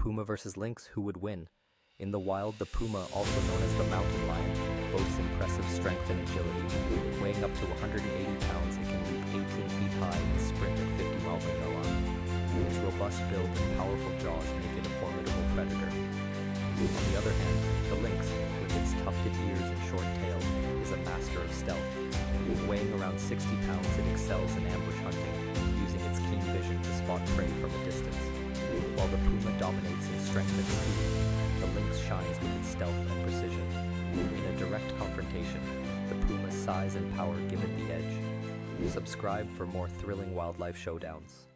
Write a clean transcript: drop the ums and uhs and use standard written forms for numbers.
Puma versus Lynx, who would win? In the wild, the Puma, also known as the mountain lion, boasts impressive strength and agility. Weighing up to 180 pounds, it can leap 18 feet high and sprint at 50 miles per hour. Its robust build and powerful jaws make it a formidable predator. On the other hand, the lynx, with its tufted ears and short tail, is a master of stealth. Weighing around 60 pounds, it excels in ambush hunting, using its keen vision to spot prey from a distance. While the Puma dominates in strength and speed, the lynx shines with its stealth and precision. In a direct confrontation, the Puma's size and power give it the edge. Subscribe for more thrilling wildlife showdowns.